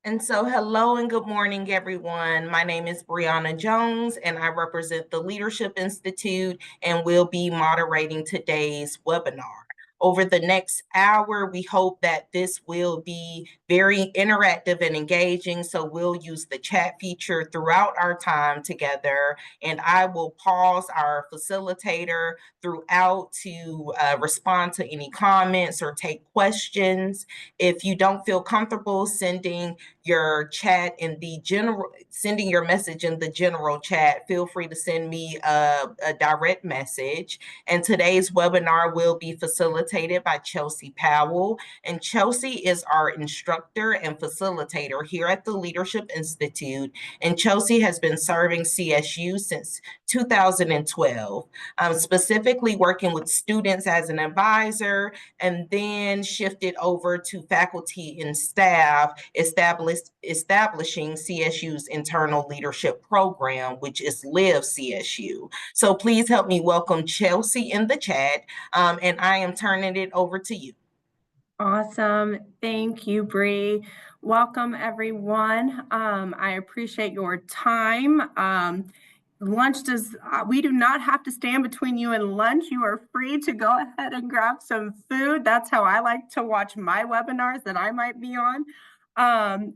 And so, hello and good morning, everyone. My name is Brianna Jones, and I represent the Leadership Institute and will be moderating today's webinar. Over the next hour, we hope that this will be very interactive and engaging. So, we'll use the chat feature throughout our time together, and I will pause our facilitator throughout to respond to any comments or take questions. If you don't feel comfortable sending your message in the general chat, feel free to send me a direct message. And today's webinar will be facilitated by Chelsea Powell. And Chelsea is our instructor and facilitator here at the Leadership Institute. And Chelsea has been serving CSU since 2012, specifically working with students as an advisor, and then shifted over to faculty and staff, establishing CSU's internal leadership program, which is Live CSU. So please help me welcome Chelsea in the chat, and I am turning it over to you. Awesome. Thank you, Bree. Welcome, everyone. I appreciate your time. We do not have to stand between you and lunch. You are free to go ahead and grab some food. That's how I like to watch my webinars that I might be on.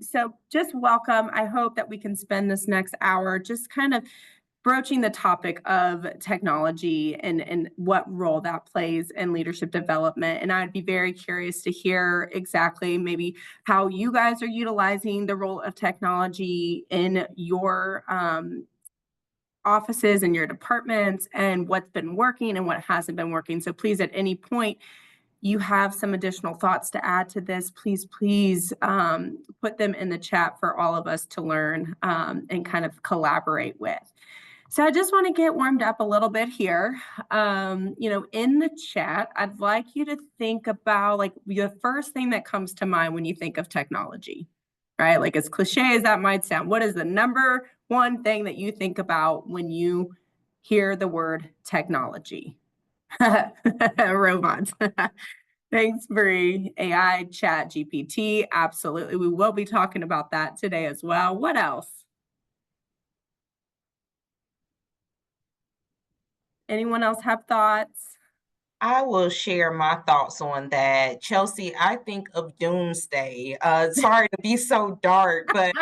So just welcome. I hope that we can spend this next hour just kind of broaching the topic of technology and what role that plays in leadership development. And I'd be very curious to hear exactly maybe how you guys are utilizing the role of technology in your offices and your departments, and what's been working and what hasn't been working. So please, at any point you have some additional thoughts to add to this, please put them in the chat for all of us to learn and kind of collaborate with. So I just want to get warmed up a little bit here. In the chat, I'd like you to think about like the first thing that comes to mind when you think of technology, right? Like as cliche as that might sound, what is the number one thing that you think about when you hear the word technology? Robots. Thanks, Bree. AI, chat, GPT. Absolutely. We will be talking about that today as well. What else? Anyone else have thoughts? I will share my thoughts on that. Chelsea, I think of doomsday. Sorry to be so dark, but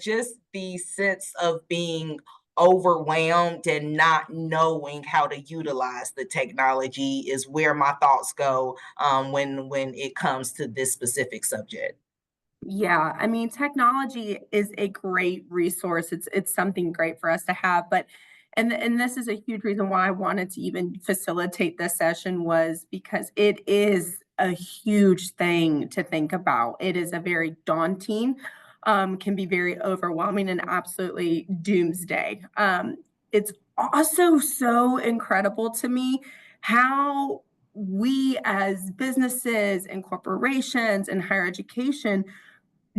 just the sense of being overwhelmed and not knowing how to utilize the technology is where my thoughts go when it comes to this specific subject. Yeah, I mean, technology is a great resource. It's something great for us to have, but and this is a huge reason why I wanted to even facilitate this session, was because it is a huge thing to think about. It is a very daunting, can be very overwhelming and absolutely doomsday. It's also so incredible to me how we as businesses and corporations and higher education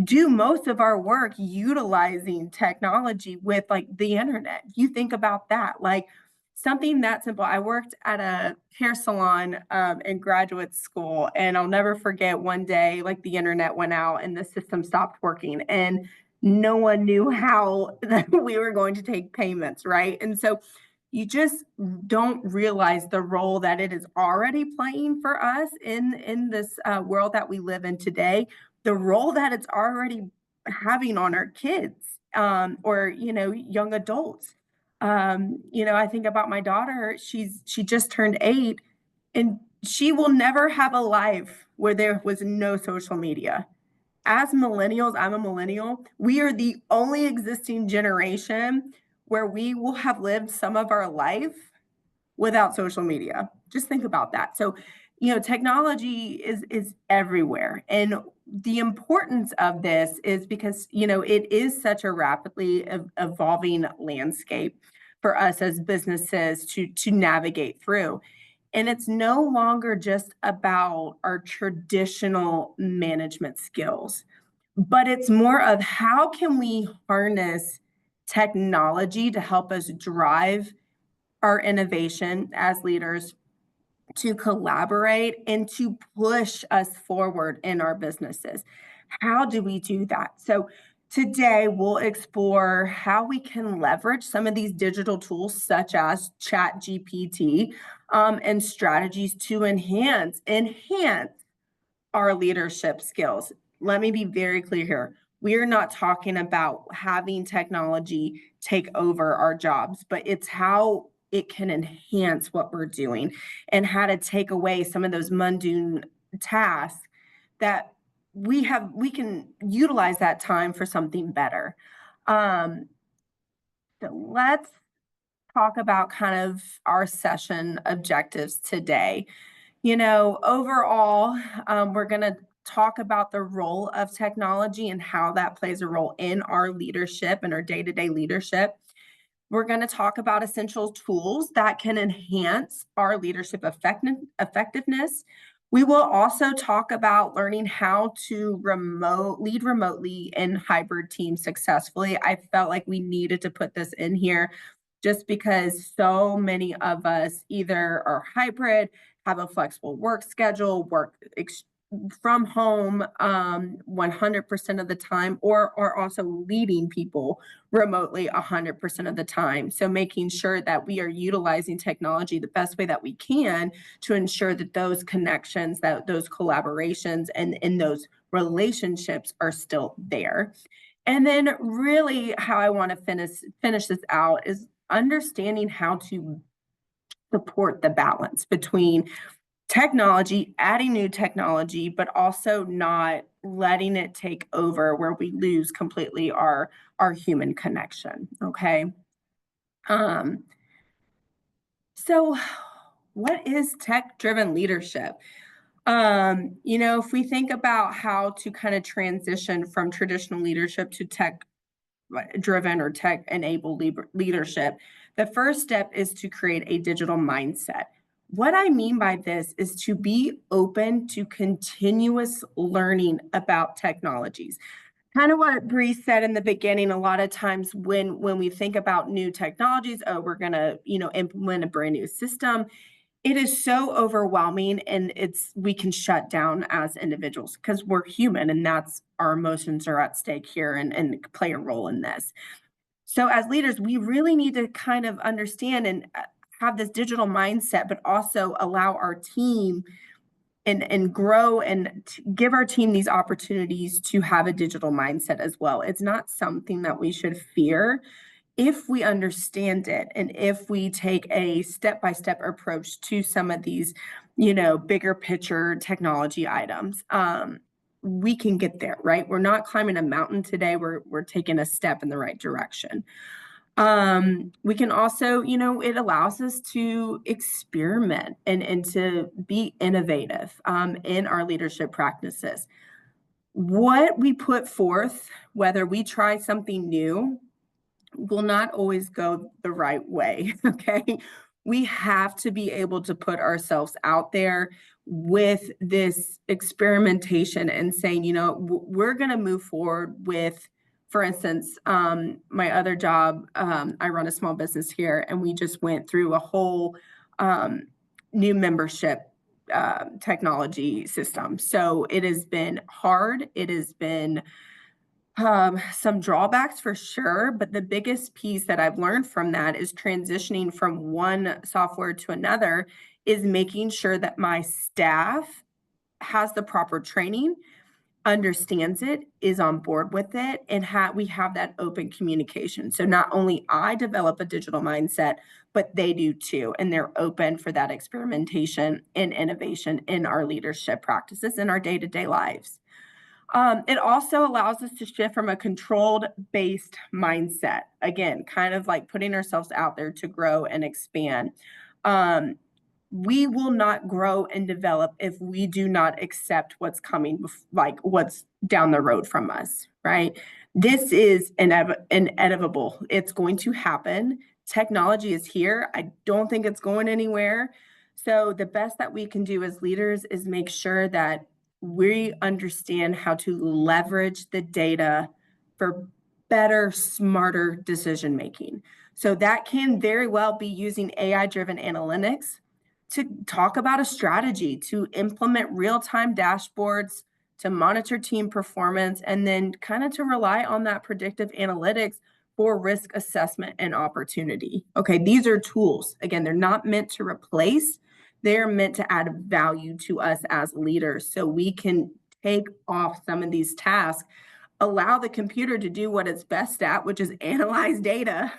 do most of our work utilizing technology with like the internet. You think about that, like something that simple. I worked at a hair salon in graduate school, and I'll never forget one day, like the internet went out and the system stopped working, and no one knew how we were going to take payments, right? And so you just don't realize the role that it is already playing for us in this world that we live in today, the role that it's already having on our kids, or young adults. I think about my daughter. She just turned 8, and she will never have a life where there was no social media. As millennials, I'm a millennial. We are the only existing generation where we will have lived some of our life without social media. Just think about that. So, technology is everywhere. And the importance of this is because, it is such a rapidly evolving landscape for us as businesses to navigate through. And it's no longer just about our traditional management skills, but it's more of how can we harness technology to help us drive our innovation as leaders, to collaborate and to push us forward in our businesses. How do we do that? So, Today, we'll explore how we can leverage some of these digital tools, such as ChatGPT, and strategies to enhance our leadership skills. Let me be very clear here. We're not talking about having technology take over our jobs, but it's how it can enhance what we're doing and how to take away some of those mundane tasks that we can utilize that time for something better. Um, so let's talk about kind of our session objectives today. Overall, we're going to talk about the role of technology and how that plays a role in our leadership and our day-to-day leadership. We're going to talk about essential tools that can enhance our leadership effectiveness. We will also talk about learning how to lead remotely in hybrid teams successfully. I felt like we needed to put this in here just because so many of us either are hybrid, have a flexible work schedule, from home 100% of the time, or are also leading people remotely 100% of the time. So making sure that we are utilizing technology the best way that we can to ensure that those connections, that those collaborations and those relationships are still there. And then really how I want to finish this out is understanding how to support the balance between technology, adding new technology, but also not letting it take over where we lose completely our human connection. Okay. Um, so what is tech-driven leadership? If we think about how to kind of transition from traditional leadership to tech driven or tech enabled leadership, the first step is to create a digital mindset. What I mean by this is to be open to continuous learning about technologies. Kind of what Bree said in the beginning, a lot of times when we think about new technologies, oh, we're going to, implement a brand new system. It is so overwhelming and we can shut down as individuals because we're human and that's our emotions are at stake here and play a role in this. So as leaders, we really need to kind of understand and have this digital mindset, but also allow our team and grow and give our team these opportunities to have a digital mindset as well. It's not something that we should fear if we understand it and if we take a step-by-step approach to some of these, bigger picture technology items. We can get there, right? We're not climbing a mountain today. We're taking a step in the right direction. We can also, it allows us to experiment and to be innovative in our leadership practices. What we put forth, whether we try something new, will not always go the right way. Okay. We have to be able to put ourselves out there with this experimentation and saying, we're going to move forward with, for instance, my other job, I run a small business here, and we just went through a whole new membership technology system. So it has been hard. It has been some drawbacks for sure, but the biggest piece that I've learned from that is transitioning from one software to another is making sure that my staff has the proper training, understands it, is on board with it, and we have that open communication. So not only I develop a digital mindset, but they do too, and they're open for that experimentation and innovation in our leadership practices in our day-to-day lives. It also allows us to shift from a controlled based mindset. Again, kind of like putting ourselves out there to grow and expand. We will not grow and develop if we do not accept what's coming, like what's down the road from us, right? This is inevitable. It's going to happen. Technology is here. I don't think it's going anywhere. So the best that we can do as leaders is make sure that we understand how to leverage the data for better, smarter decision making. So that can very well be using AI-driven analytics to talk about a strategy, to implement real-time dashboards, to monitor team performance, and then kind of to rely on that predictive analytics for risk assessment and opportunity. Okay, these are tools. Again, they're not meant to replace, they're meant to add value to us as leaders so we can take off some of these tasks, allow the computer to do what it's best at, which is analyze data.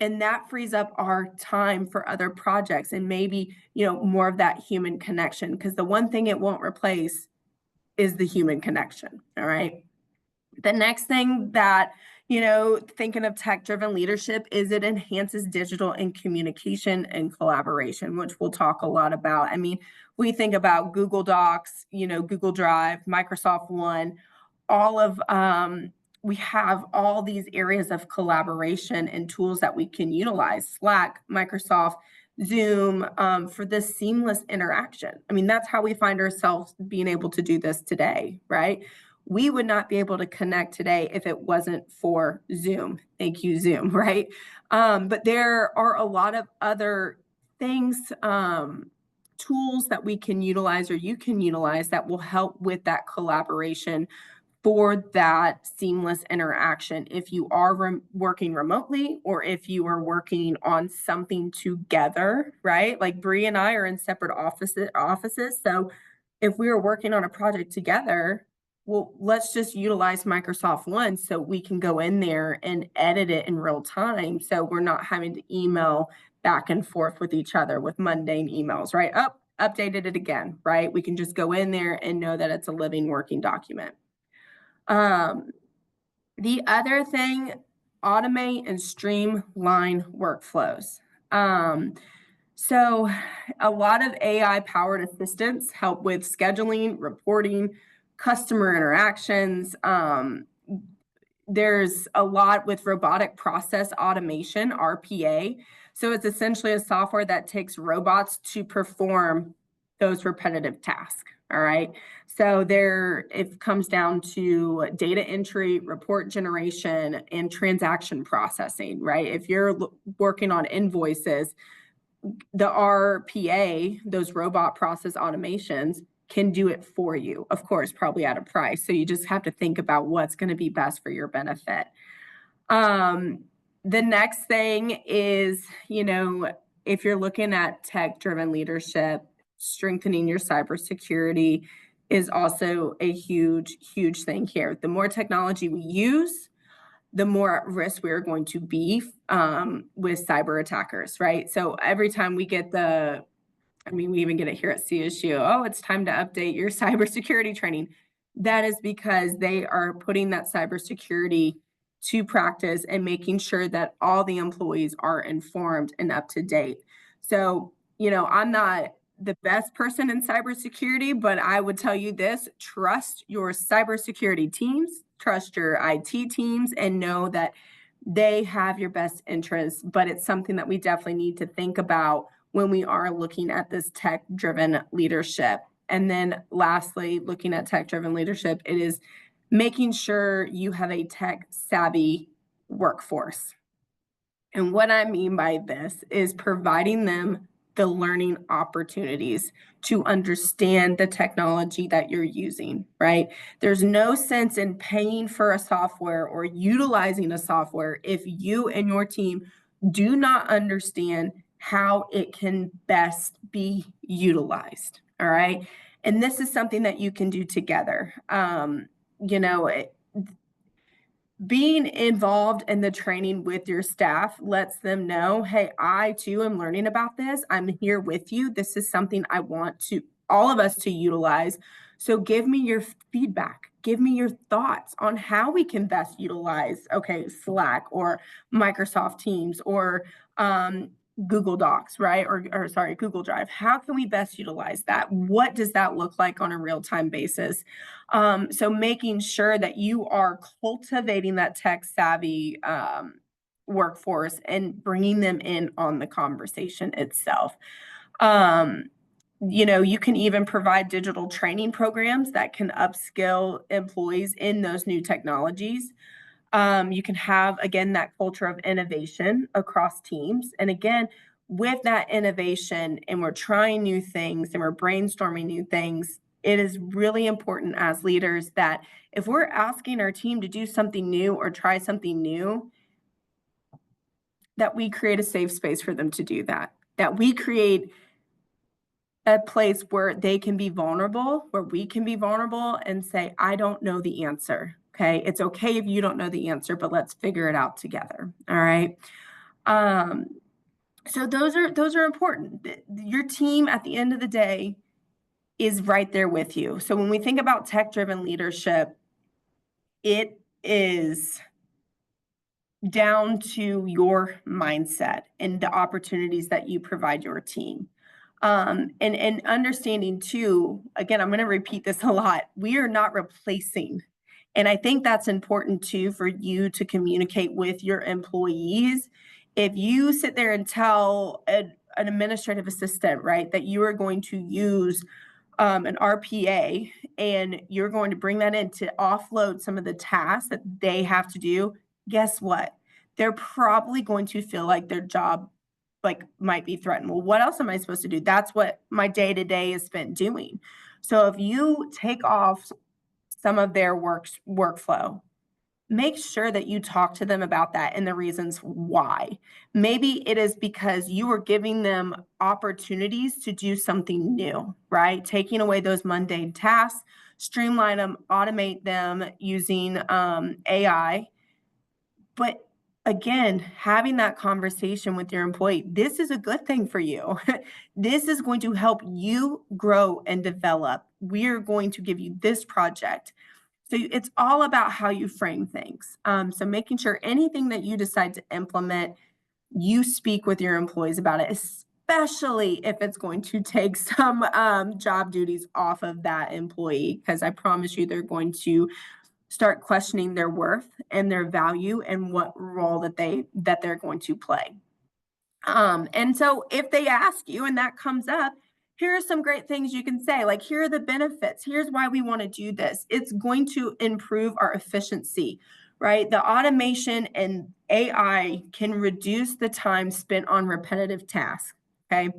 And that frees up our time for other projects and maybe, more of that human connection. Because the one thing it won't replace is the human connection. All right. The next thing that, thinking of tech-driven leadership is it enhances digital and communication and collaboration, which we'll talk a lot about. I mean, we think about Google Docs, Google Drive, Microsoft One, all of we have all these areas of collaboration and tools that we can utilize, Slack, Microsoft, Zoom, for this seamless interaction. I mean, that's how we find ourselves being able to do this today, right? We would not be able to connect today if it wasn't for Zoom. Thank you, Zoom, right? But there are a lot of other things, tools that we can utilize or you can utilize that will help with that collaboration for that seamless interaction. If you are working remotely or if you are working on something together, right? Like Bree and I are in separate offices. So if we are working on a project together, well, let's just utilize Microsoft One so we can go in there and edit it in real time. So we're not having to email back and forth with each other with mundane emails, right? Oh, updated it again, right? We can just go in there and know that it's a living, working document. The other thing, automate and streamline workflows. So a lot of AI powered assistants help with scheduling, reporting, customer interactions. There's a lot with robotic process automation, RPA. So it's essentially a software that takes robots to perform those repetitive tasks. All right. So it comes down to data entry, report generation, and transaction processing, right? If you're working on invoices, the RPA, those robot process automations, can do it for you, of course, probably at a price. So you just have to think about what's going to be best for your benefit. The next thing is, if you're looking at tech-driven leadership, strengthening your cybersecurity is also a huge, huge thing here. The more technology we use, the more at risk we are going to be with cyber attackers, right? So every time we get we even get it here at CSU, oh, it's time to update your cybersecurity training. That is because they are putting that cybersecurity to practice and making sure that all the employees are informed and up to date. So, I'm not the best person in cybersecurity, but I would tell you this: trust your cybersecurity teams, trust your IT teams, and know that they have your best interests. But it's something that we definitely need to think about when we are looking at this tech-driven leadership. And then lastly, looking at tech-driven leadership, it is making sure you have a tech-savvy workforce. And what I mean by this is providing them the learning opportunities to understand the technology that you're using, right? There's no sense in paying for a software or utilizing a software if you and your team do not understand how it can best be utilized, all right? And this is something that you can do together. Being involved in the training with your staff lets them know, hey, I too am learning about this. I'm here with you. This is something I want all of us to utilize. So give me your feedback. Give me your thoughts on how we can best utilize, Slack or Microsoft Teams or Google Docs, right? Or sorry, Google Drive. How can we best utilize that? What does that look like on a real-time basis? So making sure that you are cultivating that tech-savvy workforce and bringing them in on the conversation itself. You can even provide digital training programs that can upskill employees in those new technologies. You can have, again, that culture of innovation across teams. And again, with that innovation, and we're trying new things and we're brainstorming new things, it is really important as leaders that if we're asking our team to do something new or try something new, that we create a safe space for them to do that. That we create a place where they can be vulnerable, where we can be vulnerable and say, I don't know the answer. Okay. It's okay if you don't know the answer, but let's figure it out together. All right. Um, so those are important. Your team at the end of the day is right there with you. So when we think about tech-driven leadership, it is down to your mindset and the opportunities that you provide your team. And understanding too, again, I'm going to repeat this a lot. We are not replacing. And I think that's important too for you to communicate with your employees. If you sit there and tell an administrative assistant, right, that you are going to use an RPA and you're going to bring that in to offload some of the tasks that they have to do, guess what? They're probably going to feel like their job might be threatened. Well, what else am I supposed to do? That's what my day-to-day is spent doing. So if you take off some of their workflow, make sure that you talk to them about that and the reasons why. Maybe it is because you are giving them opportunities to do something new, right? Taking away those mundane tasks, streamline them, automate them using AI. But again, having that conversation with your employee, this is a good thing for you. This is going to help you grow and develop. We're going to give you this project. So it's all about how you frame things. So making sure anything that you decide to implement, you speak with your employees about it, especially if it's going to take some job duties off of that employee, because I promise you they're going to start questioning their worth and their value and what role that they're going to play. And so if they ask you and that comes up, here are some great things you can say. Like, here are the benefits. Here's why we want to do this. It's going to improve our efficiency, right? The automation and AI can reduce the time spent on repetitive tasks. Okay.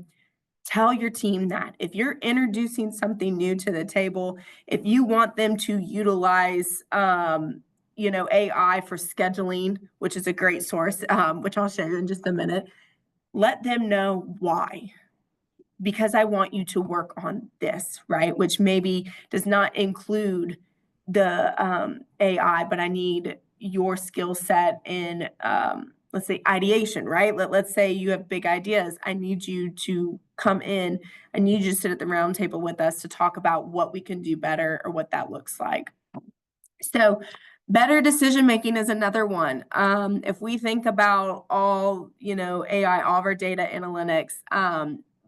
Tell your team that. If you're introducing something new to the table, if you want them to utilize, AI for scheduling, which is a great source, which I'll share in just a minute, let them know why. Because I want you to work on this, right? Which maybe does not include the AI, but I need your skill set in, let's say, ideation, right? Let's say you have big ideas. I need you to come in. I need you to sit at the round table with us to talk about what we can do better or what that looks like. So better decision making is another one. If we think about all, AI, all of our data analytics,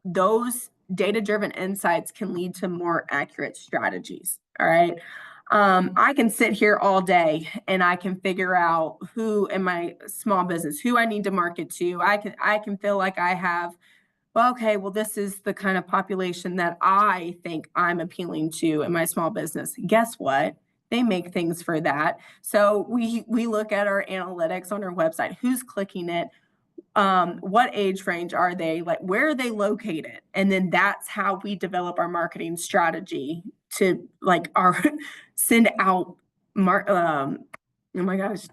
those data-driven insights can lead to more accurate strategies. All right. I can sit here all day and I can figure out who in my small business, who I need to market to. I can feel like I have, well, okay, well, this is the kind of population that I think I'm appealing to in my small business. Guess what? They make things for that. So we look at our analytics on our website. Who's clicking it? What age range are they? Like, where are they located? And then that's how we develop our marketing strategy to our send out oh my gosh,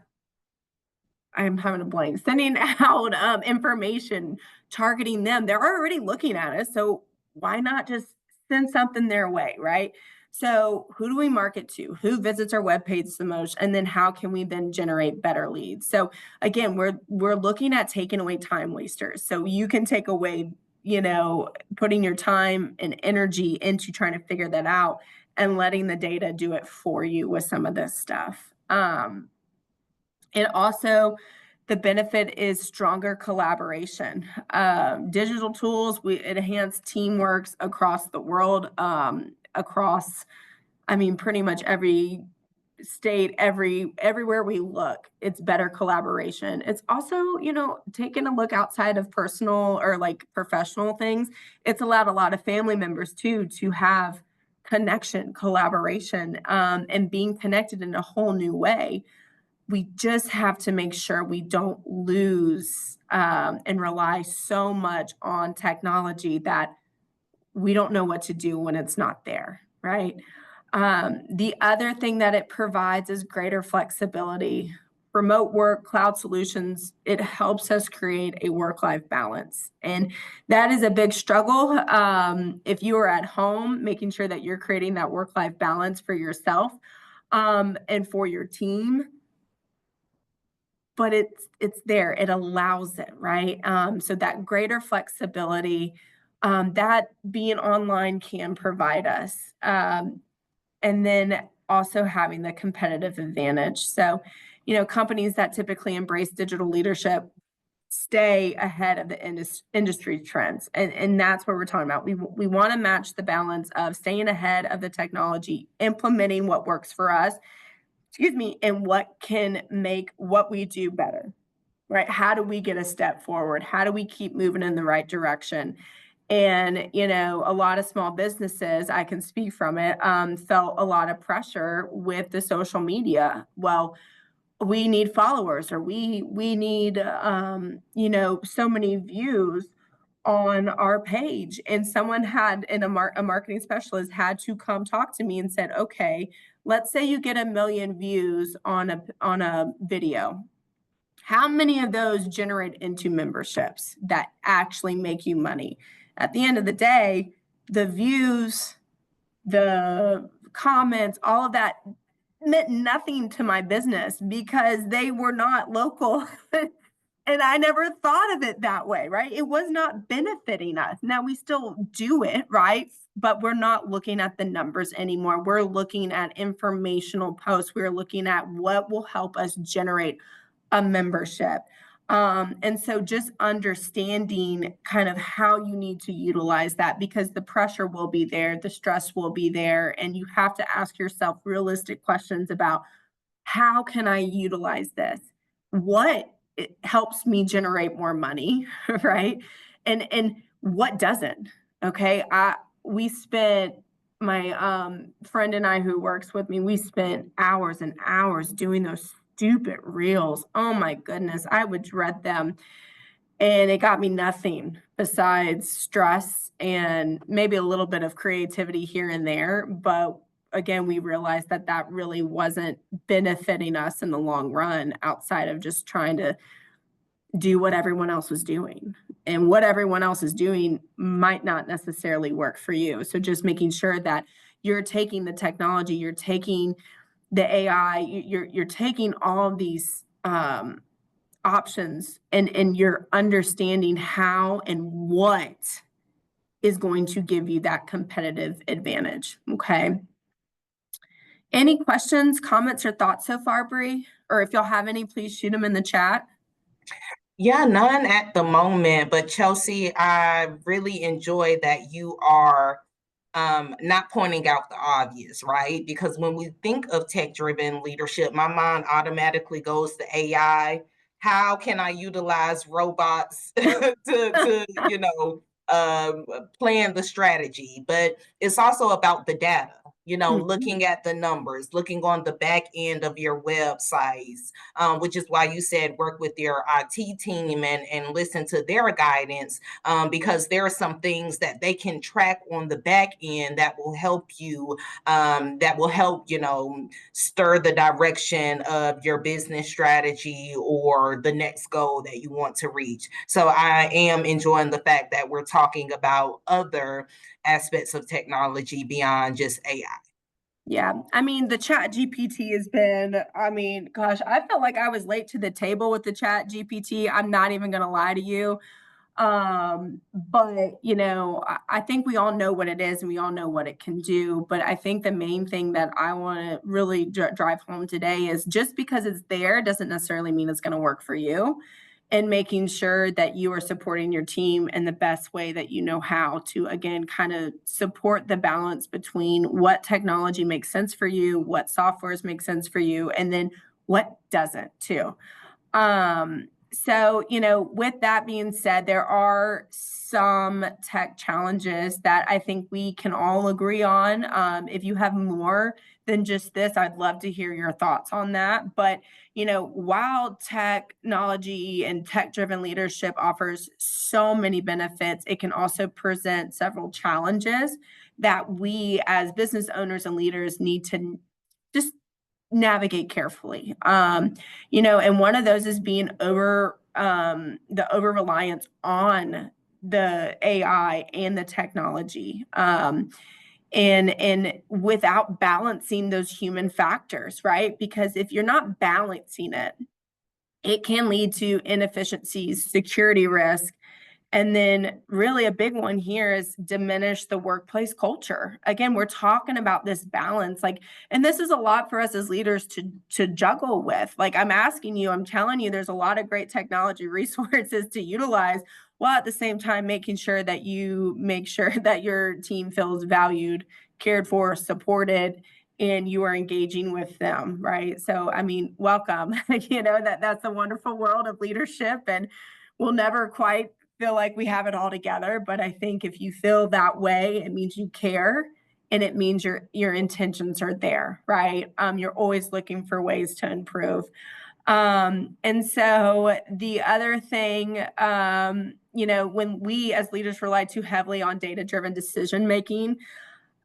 I'm having a blank. Sending out information, targeting them. They're already looking at us, so why not just send something their way, right? So who do we market to? Who visits our webpage the most? And then how can we then generate better leads? So again, we're looking at taking away time wasters. So you can take away, putting your time and energy into trying to figure that out and letting the data do it for you with some of this stuff. And also, the benefit is stronger collaboration. Digital tools, we enhance teamwork across the world, pretty much every state, everywhere we look, it's better collaboration. It's also, taking a look outside of personal or professional things. It's allowed a lot of family members too to have connection, collaboration, and being connected in a whole new way. We just have to make sure we don't lose and rely so much on technology that we don't know what to do when it's not there, right? The other thing that it provides is greater flexibility. Remote work, cloud solutions, it helps us create a work-life balance. And that is a big struggle. If you are at home, making sure that you're creating that work-life balance for yourself and for your team, but it's there. It allows it, right? So that greater flexibility that being online can provide us. And then also having the competitive advantage. So, companies that typically embrace digital leadership stay ahead of the industry trends. And that's what we're talking about. We want to match the balance of staying ahead of the technology, implementing what works for us, and what can make what we do better, right? How do we get a step forward? How do we keep moving in the right direction? And, a lot of small businesses, I can speak from it, felt a lot of pressure with the social media. Well, we need followers, or we need, so many views on our page. And someone had, a marketing specialist had to come talk to me and said, okay, let's say you get 1 million views on a video. How many of those generate into memberships that actually make you money? At the end of the day, the views, the comments, all of that meant nothing to my business because they were not local. And I never thought of it that way, right? It was not benefiting us. Now we still do it, right? But we're not looking at the numbers anymore. We're looking at informational posts. We're looking at what will help us generate a membership. And so just understanding kind of how you need to utilize that, because the pressure will be there, the stress will be there, and you have to ask yourself realistic questions about how can I utilize this? What it helps me generate more money, right? And what doesn't? Okay. We spent my friend and I who works with me, we spent hours and hours doing those stupid reels. Oh my goodness, I would dread them. And it got me nothing besides stress and maybe a little bit of creativity here and there. But again, we realized that that really wasn't benefiting us in the long run outside of just trying to do what everyone else was doing. And what everyone else is doing might not necessarily work for you. So just making sure that you're taking the technology, you're taking the AI, you're taking all of these options, and you're understanding how and what is going to give you that competitive advantage. Okay. Any questions, comments, or thoughts so far, Bree? Or if y'all have any, please shoot them in the chat. Yeah, none at the moment, but Chelsea, I really enjoy that you are not pointing out the obvious, right? Because when we think of tech-driven leadership, my mind automatically goes to AI. How can I utilize robots to plan the strategy? But it's also about the data, looking at the numbers, looking on the back end of your websites, which is why you said work with your IT team and listen to their guidance, because there are some things that they can track on the back end that will help you, stir the direction of your business strategy or the next goal that you want to reach. So I am enjoying the fact that we're talking about other aspects of technology beyond just AI. Yeah. I mean, the chat GPT has been, gosh, I felt like I was late to the table with the chat GPT. I'm not even going to lie to you. But I think we all know what it is and we all know what it can do. But I think the main thing that I want to really drive home today is just because it's there doesn't necessarily mean it's going to work for you. And making sure that you are supporting your team in the best way that you know how to, again, kind of support the balance between what technology makes sense for you, what softwares make sense for you, and then what doesn't too. So, with that being said, there are some tech challenges that I think we can all agree on. If you have more than just this, I'd love to hear your thoughts on that. But, while technology and tech-driven leadership offers so many benefits, it can also present several challenges that we as business owners and leaders need to just navigate carefully. And one of those is being the over reliance on the AI and the technology. And without balancing those human factors, right? Because if you're not balancing it, it can lead to inefficiencies, security risk, and then really a big one here is diminish the workplace culture. Again, we're talking about this balance, like, and this is a lot for us as leaders to juggle with. Like I'm telling you, there's a lot of great technology resources to utilize, while at the same time making sure that you make sure that your team feels valued, cared for, supported, and you are engaging with them, right? So, I mean, welcome. That's a wonderful world of leadership, and we'll never quite feel like we have it all together. But I think if you feel that way, it means you care, and it means your intentions are there, right? You're always looking for ways to improve. And so the other thing, when we as leaders rely too heavily on data-driven decision making,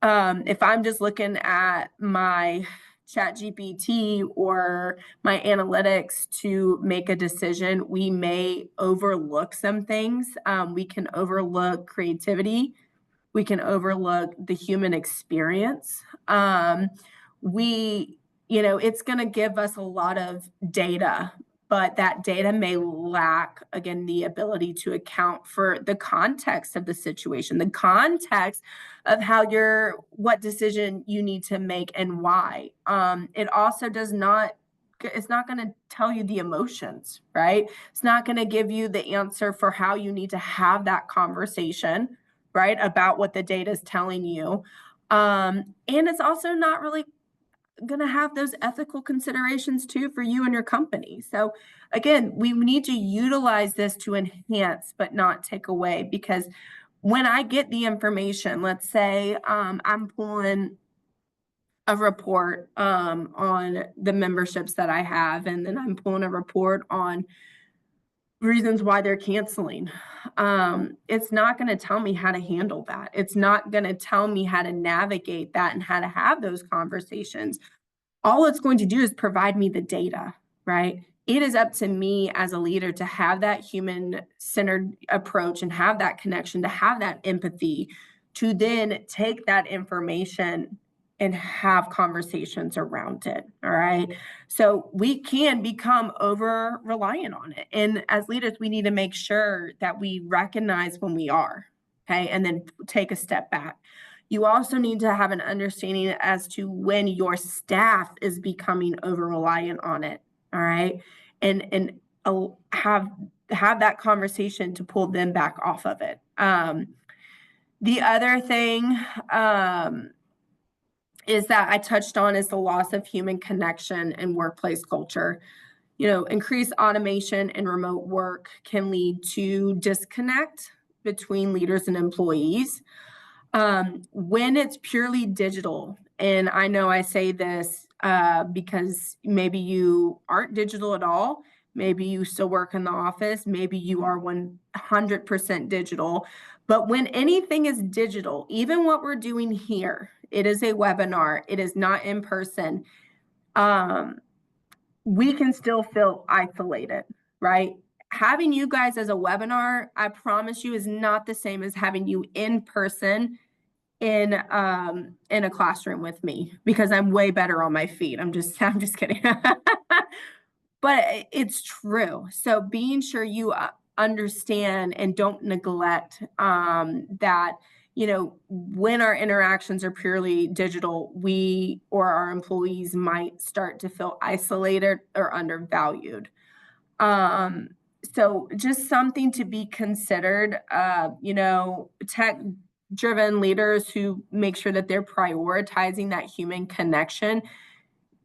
if I'm just looking at my chat GPT or my analytics to make a decision, we may overlook some things. We can overlook creativity. We can overlook the human experience. It's going to give us a lot of data, but that data may lack, again, the ability to account for the context of the situation, the context of what decision you need to make and why. It also it's not going to tell you the emotions, right? It's not going to give you the answer for how you need to have that conversation, right, about what the data is telling you. And it's also not really going to have those ethical considerations too for you and your company. So again, we need to utilize this to enhance, but not take away, because when I get the information, let's say I'm pulling a report on the memberships that I have, and then I'm pulling a report on reasons why they're canceling. It's not going to tell me how to handle that. It's not going to tell me how to navigate that and how to have those conversations. All it's going to do is provide me the data, right? It is up to me as a leader to have that human-centered approach and have that connection, to have that empathy, to then take that information and have conversations around it. All right. So we can become over reliant on it. And as leaders, we need to make sure that we recognize when we are, okay, and then take a step back. You also need to have an understanding as to when your staff is becoming over reliant on it. All right. And have that conversation to pull them back off of it. The other thing, is that I touched on is the loss of human connection and workplace culture. Increased automation and remote work can lead to disconnect between leaders and employees. When it's purely digital, and I know I say this because maybe you aren't digital at all, maybe you still work in the office, maybe you are 100% digital, but when anything is digital, even what we're doing here, it is a webinar, it is not in person, we can still feel isolated, right? Having you guys as a webinar, I promise you, is not the same as having you in person in a classroom with me, because I'm way better on my feet. I'm just kidding. But it's true. So being sure you understand and don't neglect that, when our interactions are purely digital, we or our employees might start to feel isolated or undervalued. So just something to be considered. Tech driven leaders who make sure that they're prioritizing that human connection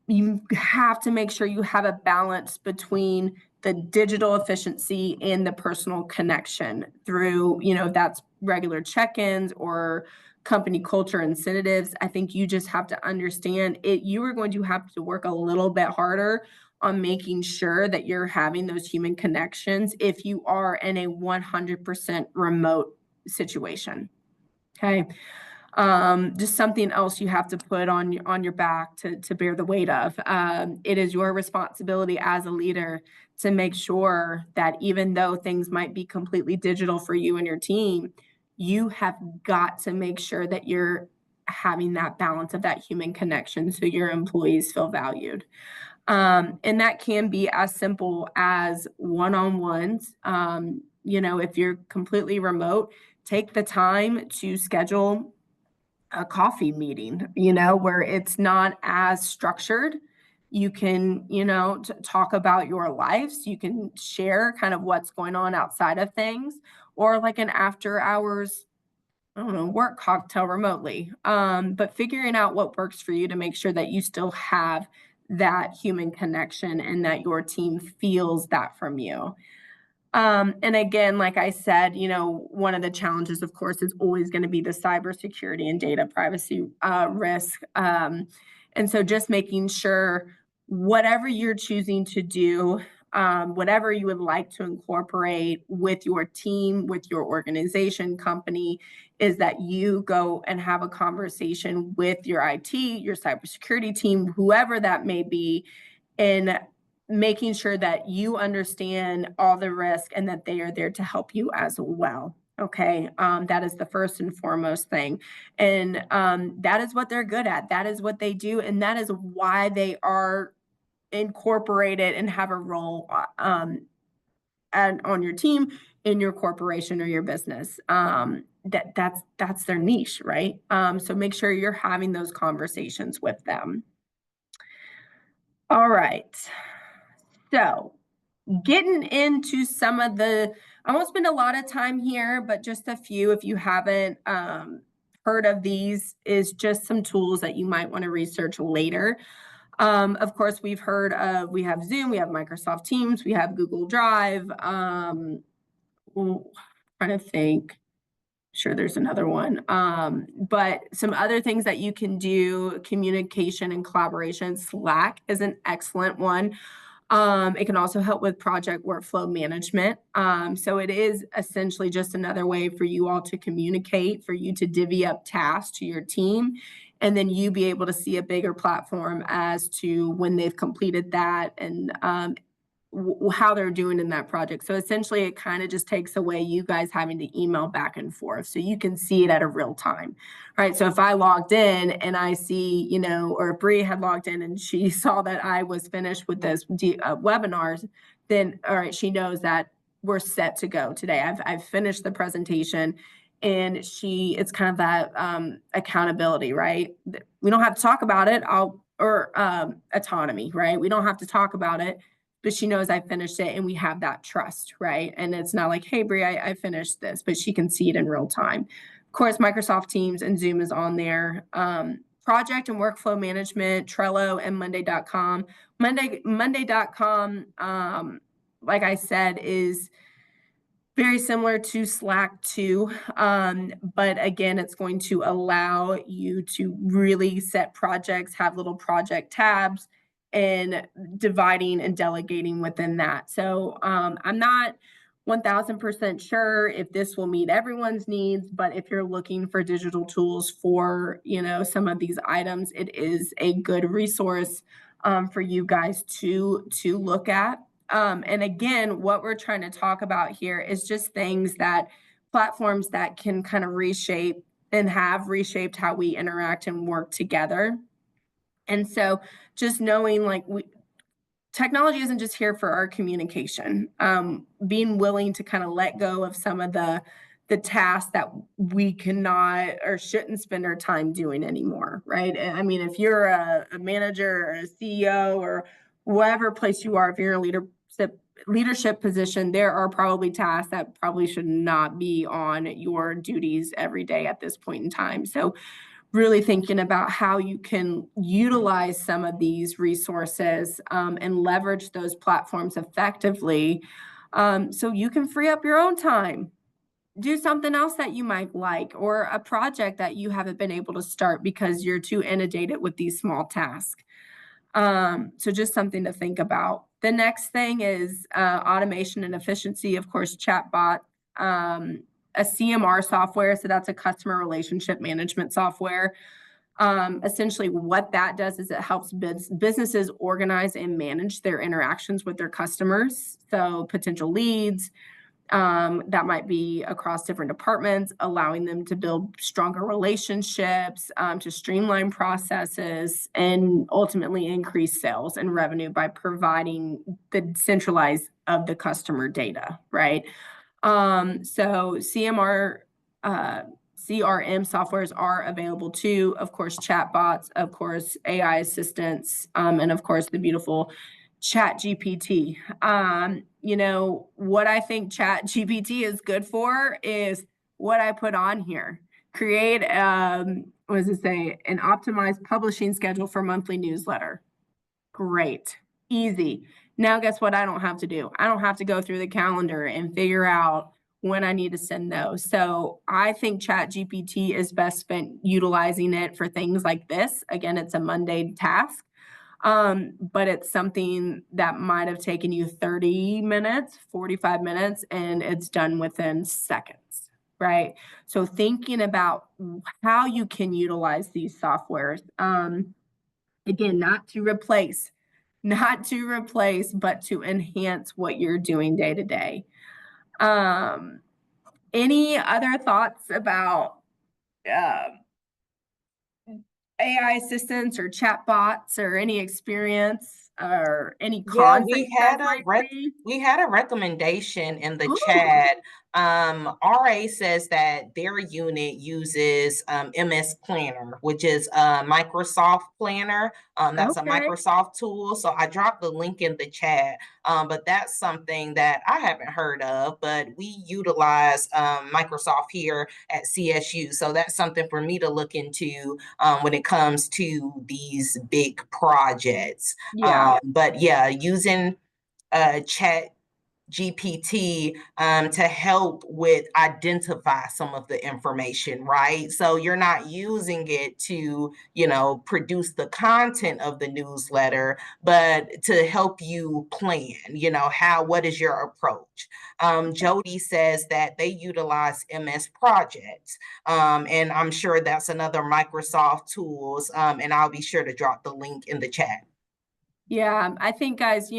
you have to make sure you have a balance between the digital efficiency and the personal connection through, that's regular check-ins or company culture incentives. I think you just have to understand it. You are going to have to work a little bit harder on making sure that you're having those human connections if you are in a 100% remote situation. Okay. Just something else you have to put on your back to bear the weight of. It is your responsibility as a leader to make sure that even though things might be completely digital for you and your team, you have got to make sure that you're having that balance of that human connection so your employees feel valued. And that can be as simple as one-on-ones. If you're completely remote, take the time to schedule a coffee meeting, where it's not as structured. You can, talk about your lives. You can share kind of what's going on outside of things, or like an after hours, I don't know, work cocktail remotely. But figuring out what works for you to make sure that you still have that human connection and that your team feels that from you. And again, like I said, one of the challenges, of course, is always going to be the cybersecurity and data privacy risk. And so just making sure whatever you're choosing to do, whatever you would like to incorporate with your team, with your organization, company, is that you go and have a conversation with your IT, your cybersecurity team, whoever that may be, in making sure that you understand all the risk and that they are there to help you as well. Okay. That is the first and foremost thing. And that is what they're good at. That is what they do. And that is why they are incorporated and have a role and on your team, in your corporation or your business. That's their niche, right? So make sure you're having those conversations with them. All right. So getting into some of I won't spend a lot of time here, but just a few, if you haven't heard of these, is just some tools that you might want to research later. Of course, we have Zoom, we have Microsoft Teams, we have Google Drive. Trying to think. Sure, there's another one. But some other things that you can do, communication and collaboration. Slack is an excellent one. It can also help with project workflow management. So it is essentially just another way for you all to communicate, for you to divvy up tasks to your team, and then you be able to see a bigger platform as to when they've completed that and how they're doing in that project. So essentially, it kind of just takes away you guys having to email back and forth. So you can see it at a real time, right? So if I logged in and I see, or if Bree had logged in and she saw that I was finished with this webinars, then, all right, she knows that we're set to go today. I've finished the presentation, and it's kind of that accountability, right? We don't have to talk about it. Autonomy, right? We don't have to talk about it, but she knows I finished it, and we have that trust, right? And it's not like, hey, Brie, I finished this, but she can see it in real time. Of course, Microsoft Teams and Zoom is on there. Project and workflow management, Trello and Monday.com. Monday.com, like I said, is very similar to Slack too. But again, it's going to allow you to really set projects, have little project tabs, and dividing and delegating within that. So I'm not 1000% sure if this will meet everyone's needs, but if you're looking for digital tools for, some of these items, it is a good resource for you guys to look at. And again, what we're trying to talk about here is just platforms that can kind of reshape and have reshaped how we interact and work together. And so just knowing technology isn't just here for our communication. Being willing to kind of let go of some of the tasks that we cannot or shouldn't spend our time doing anymore, right? I mean, if you're a manager or a CEO or whatever place you are, if you're in a leadership position, there are probably tasks that probably should not be on your duties every day at this point in time. So really thinking about how you can utilize some of these resources and leverage those platforms effectively, so you can free up your own time, do something else that you might like, or a project that you haven't been able to start because you're too inundated with these small tasks. So just something to think about. The next thing is automation and efficiency, of course, chatbot, um, a CMR software. So that's a customer relationship management software. Essentially, what that does is it helps businesses organize and manage their interactions with their customers. So potential leads, that might be across different departments, allowing them to build stronger relationships, to streamline processes, and ultimately increase sales and revenue by providing the centralized of the customer data, right? So uh, CRM softwares are available too. Of course, chatbots, of course, AI assistants, and of course, the beautiful Chat GPT. What I think Chat GPT is good for is what I put on here. Create, what does it say? An optimized publishing schedule for monthly newsletter. Great. Easy. Now, guess what I don't have to do? I don't have to go through the calendar and figure out when I need to send those. So I think Chat GPT is best spent utilizing it for things like this. Again, it's a mundane task, but it's something that might have taken you 30 minutes, 45 minutes, and it's done within seconds, right? So thinking about how you can utilize these softwares, again, not to replace, but to enhance what you're doing day to day. Um, any other thoughts about uh, AI assistants or chatbots, or any experience or any Yeah, cons that you guys might see? we had a recommendation in the Ooh, chat. RA says that their unit uses MS Planner, which is a Microsoft Planner. That's a okay. Microsoft tool. So I dropped the link in the chat. But that's something that I haven't heard of, but we utilize Microsoft here at CSU. So that's something for me to look into when it comes to these big projects. Yeah. But yeah, using chat GPT to help with identify some of the information, right? So you're not using it to, produce the content of the newsletter, but to help you plan, what is your approach? Jody says that they utilize MS Projects, and I'm sure that's another Microsoft tools, and I'll be sure to drop the link in the chat. Yeah. I think, guys,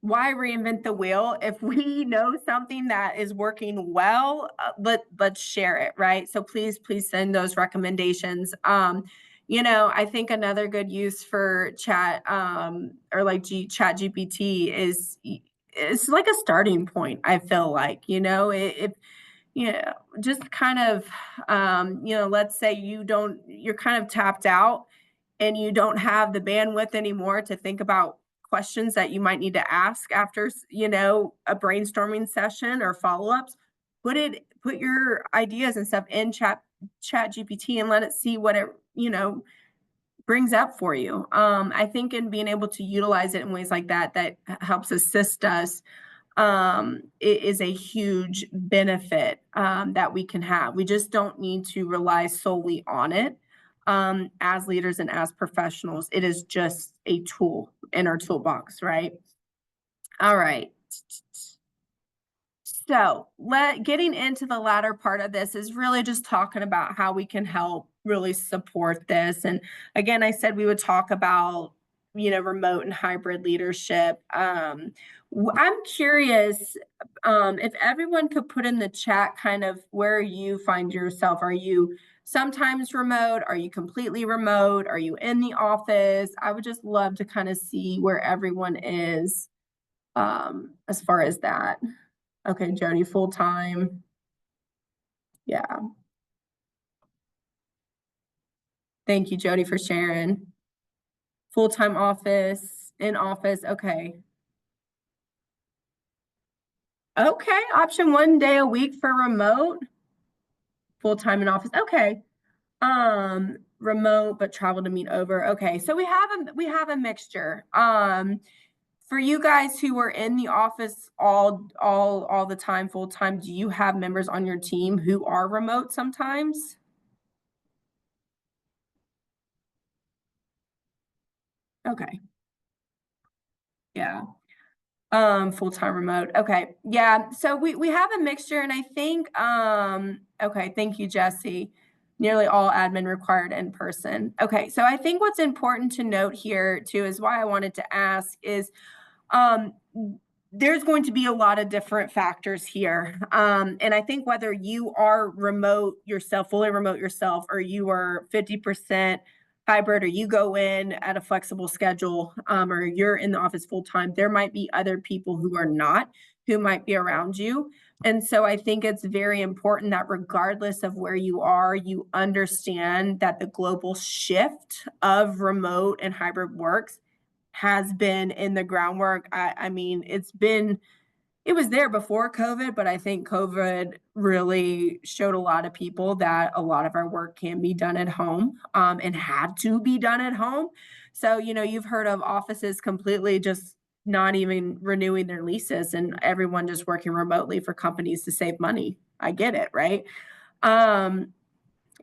why reinvent the wheel? If we know something that is working well, let's share it, right? So please send those recommendations. I think another good use for chat, or like Chat GPT is it's like a starting point. I feel like, if just kind of, let's say you're kind of tapped out and you don't have the bandwidth anymore to think about questions that you might need to ask after, a brainstorming session or follow-ups. Put your ideas and stuff in chat GPT and let it see what it, brings up for you. I think in being able to utilize it in ways like that helps assist us, it is a huge benefit, that we can have. We just don't need to rely solely on it, as leaders and as professionals. It is just a tool in our toolbox, right? All right. So, getting into the latter part of this is really just talking about how we can help really support this. And again, I said we would talk about, remote and hybrid leadership. I'm curious, if everyone could put in the chat kind of where you find yourself. Are you sometimes remote? Are you completely remote? Are you in the office? I would just love to kind of see where everyone is, as far as that. Okay, Jody, full time. Yeah. Thank you, Jody, for sharing. Full time office, in office. Okay. Okay. Option 1 day a week for remote, full time in office. Okay. Remote but travel to meet over. Okay, so we have a mixture. For you guys who are in the office all the time, full time, do you have members on your team who are remote sometimes? Okay. Yeah. Full-time remote. Okay. Yeah. So we have a mixture and I think okay, thank you, Jesse. Nearly all admin required in person. Okay. So I think what's important to note here too is why I wanted to ask is um, there's going to be a lot of different factors here. And I think whether you are remote yourself, fully remote yourself, or you are 50% hybrid, or you go in at a flexible schedule, or you're in the office full time, there might be other people who are not, who might be around you. And so I think it's very important that regardless of where you are, you understand that the global shift of remote and hybrid works has been in the groundwork. I mean, it was there before COVID, but I think COVID really showed a lot of people that a lot of our work can be done at home, and had to be done at home. So, you've heard of offices completely just not even renewing their leases and everyone just working remotely for companies to save money. I get it, right? Um,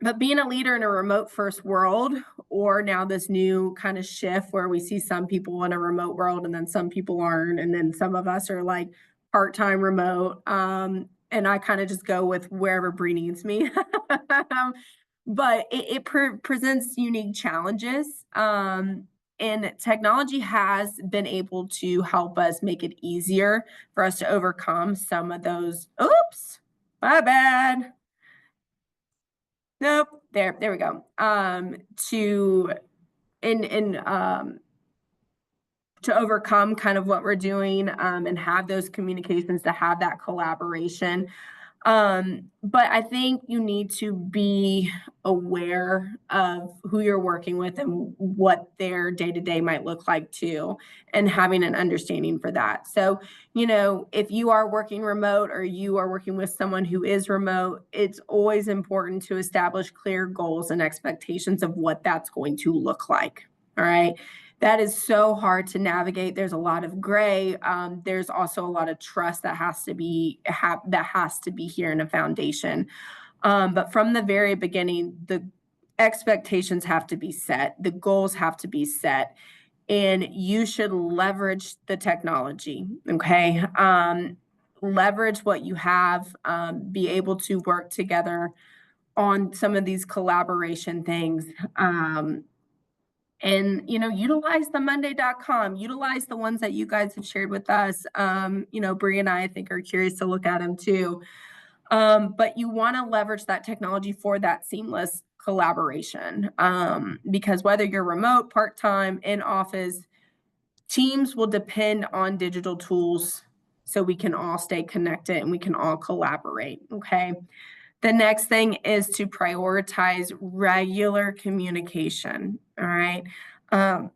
but being a leader in a remote first world, or now this new kind of shift where we see some people in a remote world and then some people aren't, and then some of us are like part-time remote. And I kind of just go with wherever Bree needs me. But it presents unique challenges. And technology has been able to help us make it easier for us to overcome some of those. Oops, my bad. Nope. There we go. In to overcome kind of what we're doing, and have those communications, to have that collaboration. But I think you need to be aware of who you're working with and what their day to day might look like too, and having an understanding for that. So, if you are working remote or you are working with someone who is remote, it's always important to establish clear goals and expectations of what that's going to look like. All right. That is so hard to navigate. There's a lot of gray. There's also a lot of trust that has to be here in a foundation. But from the very beginning, the expectations have to be set, the goals have to be set, and you should leverage the technology. Okay, leverage what you have. Be able to work together on some of these collaboration things. And utilize the monday.com, utilize the ones that you guys have shared with us. Bree and I think are curious to look at them too. But you want to leverage that technology for that seamless collaboration, because whether you're remote, part-time, in office, teams will depend on digital tools so we can all stay connected and we can all collaborate. Okay. The next thing is to prioritize regular communication. All right. Um,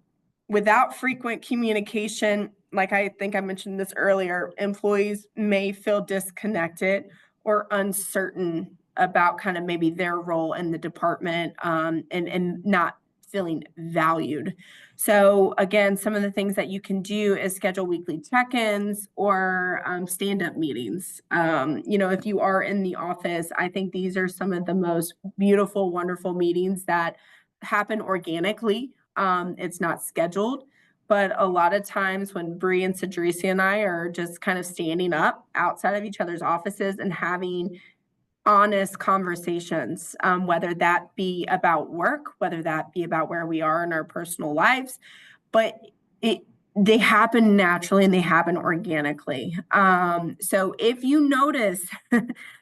Without frequent communication, like I think I mentioned this earlier, employees may feel disconnected or uncertain about kind of maybe their role in the department, and not feeling valued. So again, some of the things that you can do is schedule weekly check-ins or stand-up meetings. If you are in the office, I think these are some of the most beautiful, wonderful meetings that happen organically. It's not scheduled, but a lot of times when Bree and Cedricia and I are just kind of standing up outside of each other's offices and having honest conversations, whether that be about work, whether that be about where we are in our personal lives, but it they happen naturally and they happen organically. So if you notice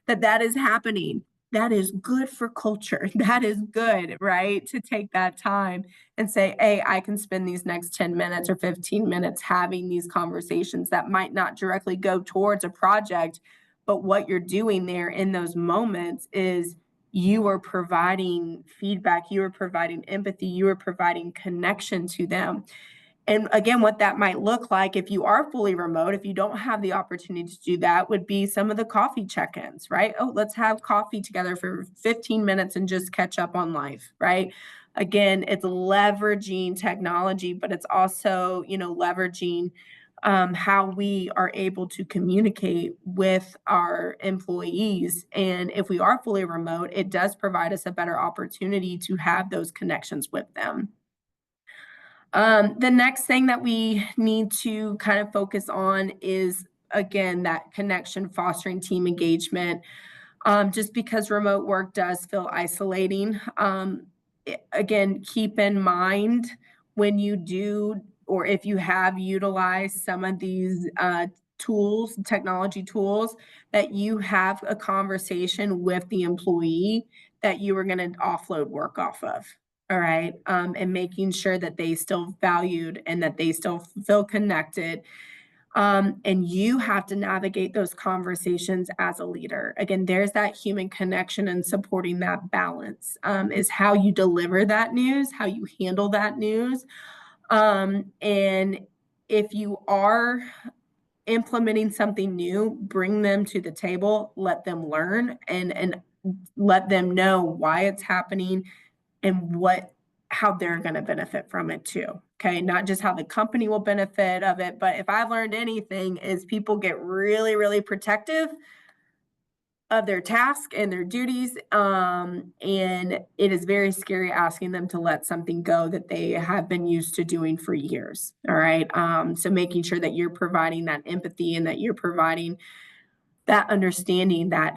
that is happening, that is good for culture. That is good, right? To take that time and say, hey, I can spend these next 10 minutes or 15 minutes having these conversations that might not directly go towards a project, but what you're doing there in those moments is you are providing feedback, you are providing empathy, you are providing connection to them. And again, what that might look like if you are fully remote, if you don't have the opportunity to do that, would be some of the coffee check-ins, right? Oh, let's have coffee together for 15 minutes and just catch up on life, right? Again, it's leveraging technology, but it's also, leveraging how we are able to communicate with our employees. And if we are fully remote, it does provide us a better opportunity to have those connections with them. The next thing that we need to kind of focus on is, again, that connection, fostering team engagement. Just because remote work does feel isolating. Again, keep in mind when you do, or if you have utilized some of these tools, technology tools, that you have a conversation with the employee that you are going to offload work off of. All right. And making sure that they still valued and that they still feel connected. And you have to navigate those conversations as a leader. Again, there's that human connection and supporting that balance, is how you deliver that news, how you handle that news. And if you are implementing something new, bring them to the table, let them learn and let them know why it's happening and how they're going to benefit from it too. Okay, not just how the company will benefit of it, but if I've learned anything is people get really, really protective of their task and their duties. And it is very scary asking them to let something go that they have been used to doing for years. All right. So making sure that you're providing that empathy and that you're providing that understanding that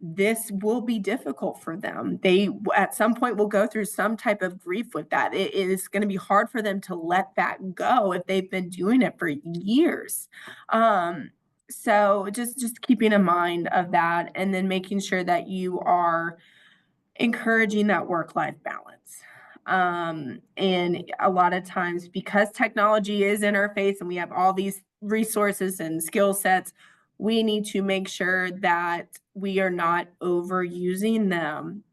this will be difficult for them. They at some point will go through some type of grief with that. It is going to be hard for them to let that go if they've been doing it for years. So just keeping in mind of that, and then making sure that you are encouraging that work-life balance. And a lot of times, because technology is in our face and we have all these resources and skill sets, we need to make sure that we are not overusing them,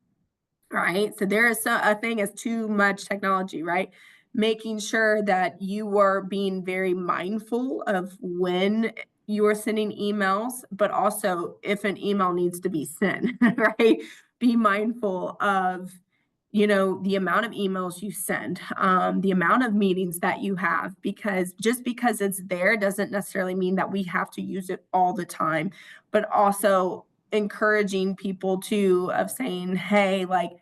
right? So there is a thing as too much technology, right? Making sure that you are being very mindful of when you are sending emails, but also if an email needs to be sent, right? Be mindful of the amount of emails you send, the amount of meetings that you have, because just because it's there doesn't necessarily mean that we have to use it all the time, but also encouraging people to of saying, hey, like,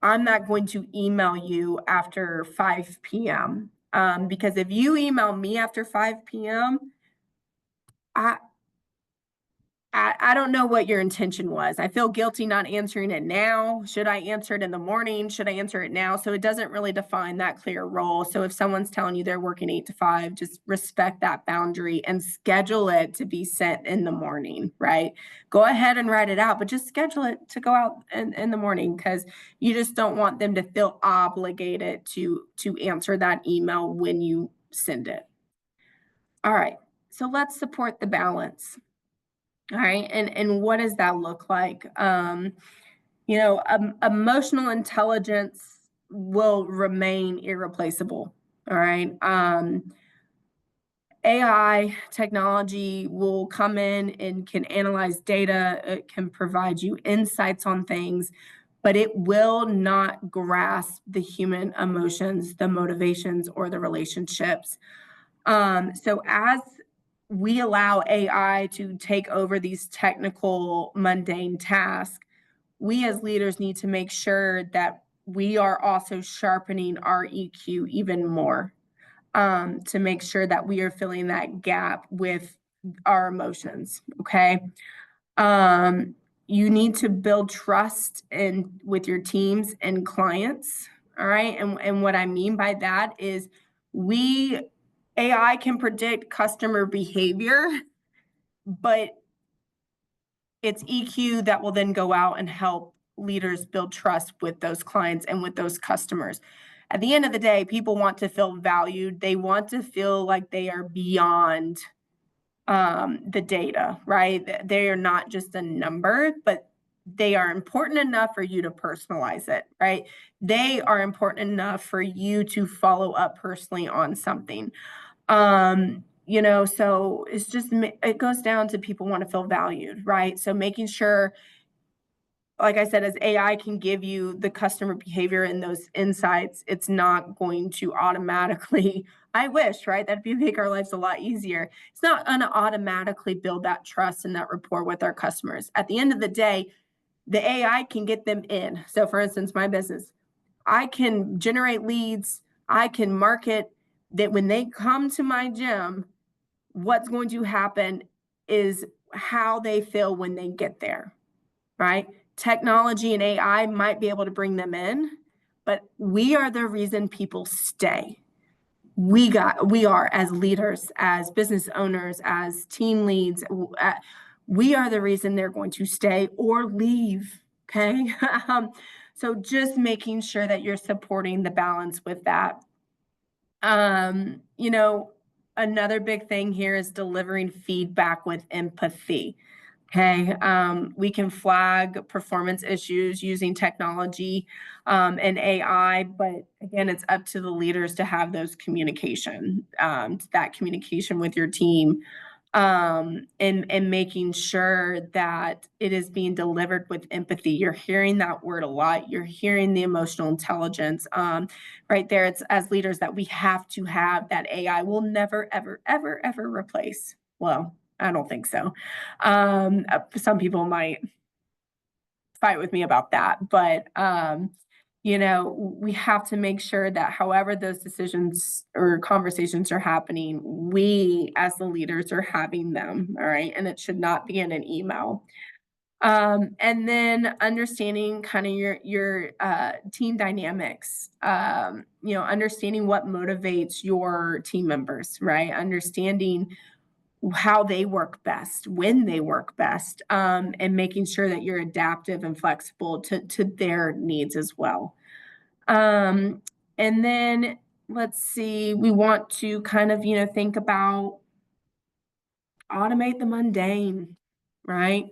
I'm not going to email you after 5 p.m. Because if you email me after 5 p.m., I, I don't know what your intention was. I feel guilty not answering it now. Should I answer it in the morning? Should I answer it now? So it doesn't really define that clear role. So if someone's telling you they're working 8 to 5, just respect that boundary and schedule it to be sent in the morning, right? Go ahead and write it out, but just schedule it to go out in the morning, because you just don't want them to feel obligated to answer that email when you send it. All right. So let's support the balance. All right. And what does that look like? Emotional intelligence will remain irreplaceable. All right. AI technology will come in and can analyze data, it can provide you insights on things, but it will not grasp the human emotions, the motivations, or the relationships. So as we allow AI to take over these technical, mundane tasks, we as leaders need to make sure that we are also sharpening our EQ even more, to make sure that we are filling that gap with our emotions. Okay. You need to build trust with your teams and clients. All right. And what I mean by that is AI can predict customer behavior, but it's EQ that will then go out and help leaders build trust with those clients and with those customers. At the end of the day, people want to feel valued. They want to feel like they are beyond the data, right? They are not just a number, but they are important enough for you to personalize it, right? They are important enough for you to follow up personally on something. So it's just it goes down to people want to feel valued, right? So making sure, like I said, as AI can give you the customer behavior and those insights, it's not going to automatically, I wish, right? That'd make our lives a lot easier. It's not going to automatically build that trust and that rapport with our customers. At the end of the day, the AI can get them in. So, for instance, my business, I can generate leads, I can market that when they come to my gym, what's going to happen is how they feel when they get there, right? Technology and AI might be able to bring them in, but we are the reason people stay. We are, as leaders, as business owners, as team leads, we are the reason they're going to stay or leave. Okay. So just making sure that you're supporting the balance with that. Um, you know, Another big thing here is delivering feedback with empathy. Okay. We can flag performance issues using technology and AI, but again, it's up to the leaders to have that communication with your team, and making sure that it is being delivered with empathy. You're hearing that word a lot. You're hearing the emotional intelligence. Right there, it's as leaders that we have to have that AI will never, ever, ever, ever replace. Well, I don't think so. Some people might fight with me about that, but we have to make sure that however those decisions or conversations are happening, we as the leaders are having them. All right. And it should not be in an email. And then understanding kind of your team dynamics, understanding what motivates your team members, right? Understanding how they work best, when they work best, and making sure that you're adaptive and flexible to their needs as well. And then let's see, we want to kind of, think about automate the mundane, right?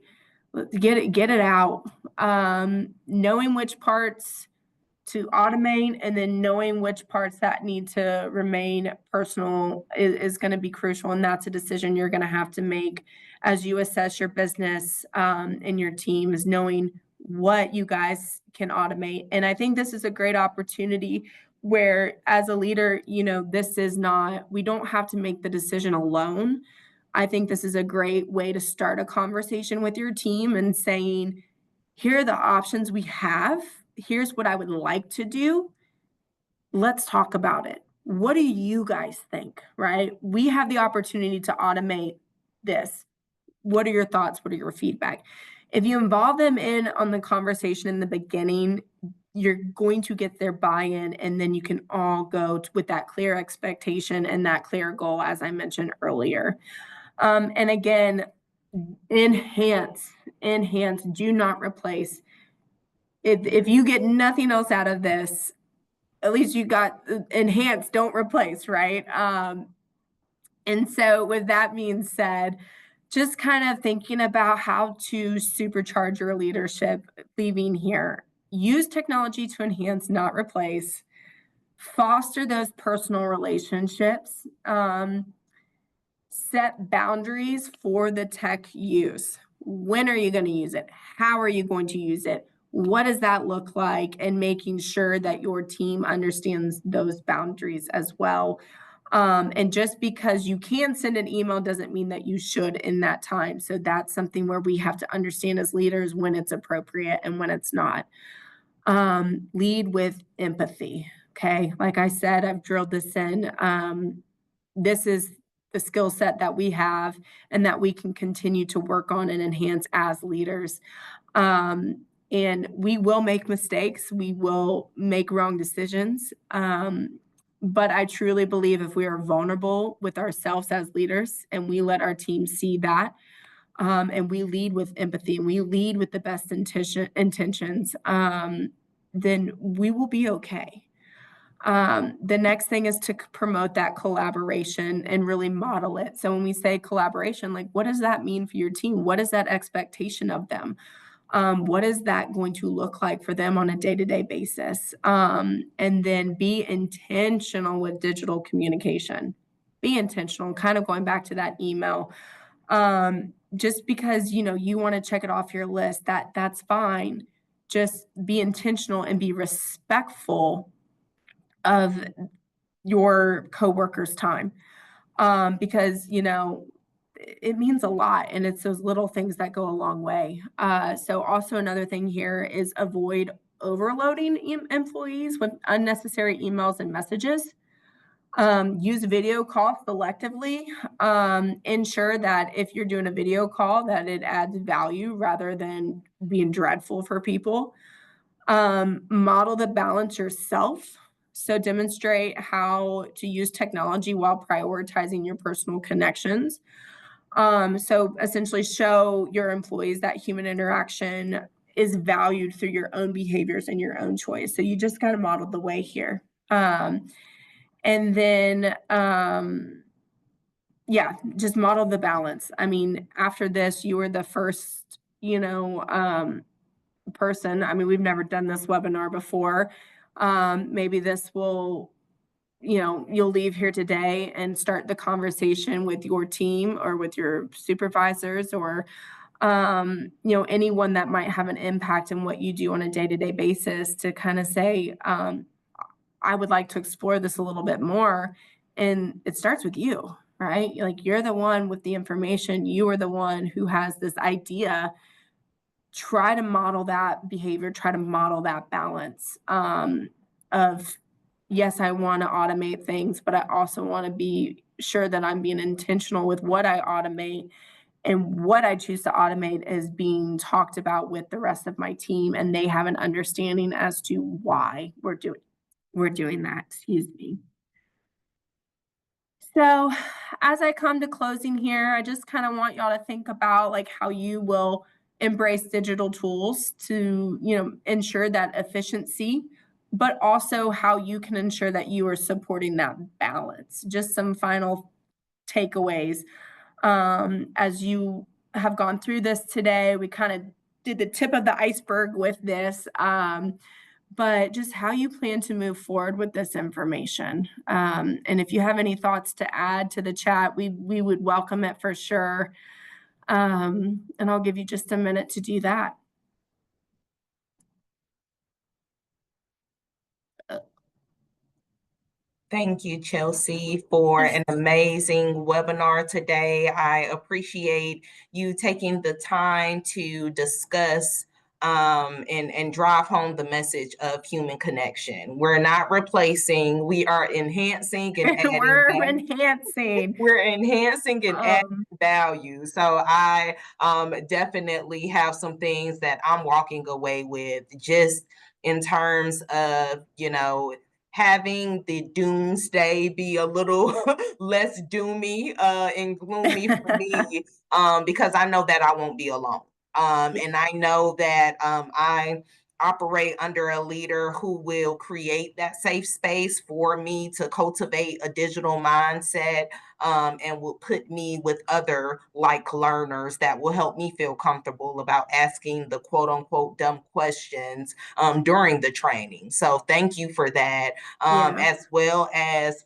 Let's get it out. Knowing which parts to automate and then knowing which parts that need to remain personal is going to be crucial. And that's a decision you're going to have to make as you assess your business, and your team, is knowing what you guys can automate. And I think this is a great opportunity where, as a leader, we don't have to make the decision alone. I think this is a great way to start a conversation with your team and saying, here are the options we have. Here's what I would like to do. Let's talk about it. What do you guys think, right? We have the opportunity to automate this. What are your thoughts? What are your feedback? If you involve them in on the conversation in the beginning, you're going to get their buy-in, and then you can all go with that clear expectation and that clear goal, as I mentioned earlier. And again, enhance, do not replace. If you get nothing else out of this, at least you got enhance, don't replace, right? And so with that being said, just kind of thinking about how to supercharge your leadership leaving here. Use technology to enhance, not replace. Foster those personal relationships. Set boundaries for the tech use. When are you going to use it? How are you going to use it? What does that look like? And making sure that your team understands those boundaries as well. And just because you can send an email doesn't mean that you should in that time. So that's something where we have to understand as leaders when it's appropriate and when it's not. Lead with empathy. Okay. Like I said, I've drilled this in. This is the skill set that we have and that we can continue to work on and enhance as leaders. And we will make mistakes. We will make wrong decisions. But I truly believe if we are vulnerable with ourselves as leaders and we let our team see that, and we lead with empathy and we lead with the best intentions, then we will be okay. The next thing is to promote that collaboration and really model it. So when we say collaboration, like, what does that mean for your team? What is that expectation of them? What is that going to look like for them on a day-to-day basis? And then be intentional with digital communication. Be intentional, kind of going back to that email. Just because you want to check it off your list, that's fine. Just be intentional and be respectful of your coworkers' time. Because it means a lot, and it's those little things that go a long way. So also another thing here is avoid overloading employees with unnecessary emails and messages. Use video call selectively. Ensure that if you're doing a video call that it adds value rather than being dreadful for people. Model the balance yourself. So demonstrate how to use technology while prioritizing your personal connections. So essentially show your employees that human interaction is valued through your own behaviors and your own choice. So you just kind of modeled the way here. And then, yeah, just model the balance. I mean, after this, you were the first, person. I mean, we've never done this webinar before. Maybe this will, you'll leave here today and start the conversation with your team or with your supervisors or, anyone that might have an impact in what you do on a day-to-day basis to kind of say, I would like to explore this a little bit more. And it starts with you, right? Like you're the one with the information. You are the one who has this idea. Try to model that behavior, try to model that balance of, yes, I want to automate things, but I also want to be sure that I'm being intentional with what I automate, and what I choose to automate is being talked about with the rest of my team, and they have an understanding as to why we're doing that. Excuse me. So as I come to closing here, I just kind of want y'all to think about like how you will embrace digital tools to, ensure that efficiency, but also how you can ensure that you are supporting that balance. Just some final takeaways. As you have gone through this today, we kind of did the tip of the iceberg with this. But just how you plan to move forward with this information. And if you have any thoughts to add to the chat, we would welcome it for sure. And I'll give you just a minute to do that. Thank you, Chelsea, for an amazing webinar today. I appreciate you taking the time to discuss and drive home the message of human connection. We're not replacing, we are enhancing and adding We're value. enhancing. We're enhancing and adding value. So I definitely have some things that I'm walking away with just in terms of, having the doomsday be a little less doomy and gloomy for me, because I know that I won't be alone. And I know that I operate under a leader who will create that safe space for me to cultivate a digital mindset, and will put me with other like learners that will help me feel comfortable about asking the quote unquote dumb questions during the training. So thank you for that, as well as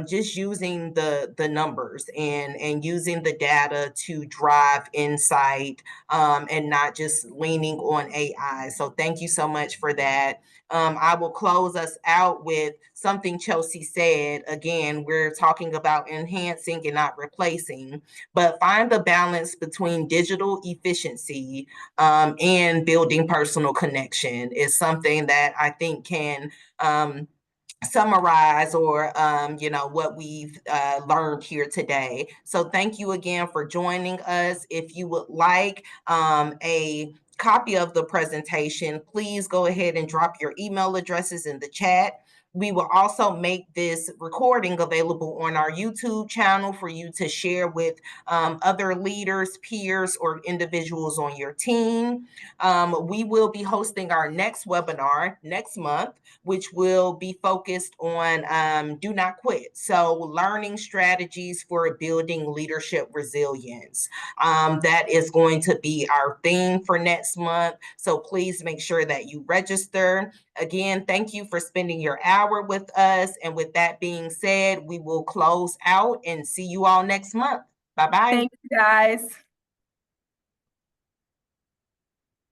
just using the numbers and using the data to drive insight, and not just leaning on AI. So thank you so much for that. I will close us out with something Chelsea said. Again, we're talking about enhancing and not replacing, but find the balance between digital efficiency and building personal connection is something that I think can summarize or what we've learned here today. So thank you again for joining us. If you would like a copy of the presentation, please go ahead and drop your email addresses in the chat. We will also make this recording available on our YouTube channel for you to share with other leaders, peers, or individuals on your team. We will be hosting our next webinar next month, which will be focused on do not quit. So, learning strategies for building leadership resilience. That is going to be our theme for next month. So, please make sure that you register. Again, thank you for spending your hour with us. And with that being said, we will close out and see you all next month. Bye bye. Thanks, guys.